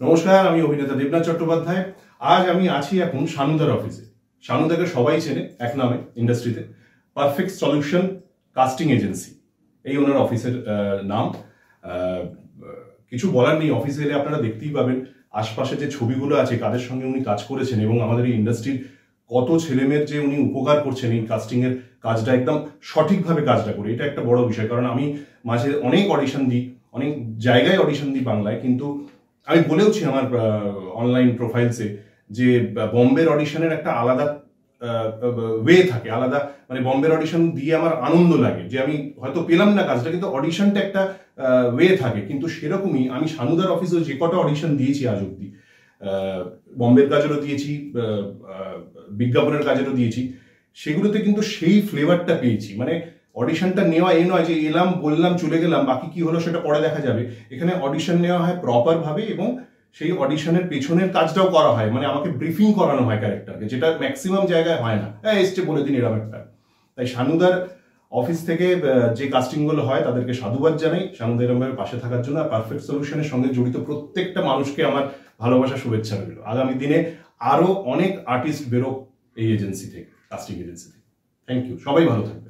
নমস্কার, আমি অভিনেতা দেবনাথ চট্টোপাধ্যায়। আজ আমি আছি এখন শানুদার অফিসে। শানুদাকে সবাই চেনে এক নামে ইন্ডাস্ট্রিতে, পারফেক্ট সলিউশন কাস্টিং এজেন্সি, এই ওনার অফিসের নাম। কিছু বলার নেই, অফিসে এলে আপনারা দেখতেই পাবেন আশপাশে যে ছবিগুলো আছে কাদের সঙ্গে উনি কাজ করেছেন এবং আমাদের এই ইন্ডাস্ট্রির কত ছেলেমেয়ের যে উনি উপকার করছেন এই কাস্টিং এর কাজটা একদম সঠিকভাবে কাজটা করে, এটা একটা বড় বিষয়। কারণ আমি মাঝে অনেক অডিশন দিই, অনেক জায়গায় অডিশন দিই বাংলায়, কিন্তু আমি বলেওছি আমার অনলাইন প্রোফাইলসে যে বম্বের অডিশনের একটা আলাদা ওয়ে থাকে, আলাদা মানে বম্বের অডিশন দিয়ে আমার আনন্দ লাগে যে আমি হয়তো পেলাম না কাজটা, কিন্তু অডিশনটা একটা ওয়ে থাকে। কিন্তু সেরকমই আমি শানুদার অফিসে যে কটা অডিশন দিয়েছি আজ অব্দি, বম্বের কাজেরও দিয়েছি, বিজ্ঞাপনের কাজেরও দিয়েছি, সেগুলোতে কিন্তু সেই ফ্লেভারটা পেয়েছি। মানে অডিশনটা নেওয়া এই নয় যে এলাম বললাম চলে গেলাম, বাকি কি হলো সেটা পরে দেখা যাবে। এখানে অডিশন নেওয়া হয় প্রপার ভাবে এবং সেই অডিশনের পেছনের কাজটাও করা হয়, মানে আমাকে ব্রিফিং করানো হয় ক্যারেক্টারকে, যেটা ম্যাক্সিমাম জায়গায় হয় না। এসছে বলে দিন এরকম একটা। তাই শানুদার অফিস থেকে যে কাস্টিংগুলো হয় তাদেরকে সাধুবাদ জানাই, শানুদা এরকমভাবে পাশে থাকার জন্য। আর পারফেক্ট সলিউশনের সঙ্গে জড়িত প্রত্যেকটা মানুষকে আমার ভালোবাসা, শুভেচ্ছা রইল। আগামী দিনে আরো অনেক আর্টিস্ট বেরোক এই এজেন্সি থেকে, কাস্টিং এজেন্সি থেকে। থ্যাংক ইউ, সবাই ভালো থাকবে।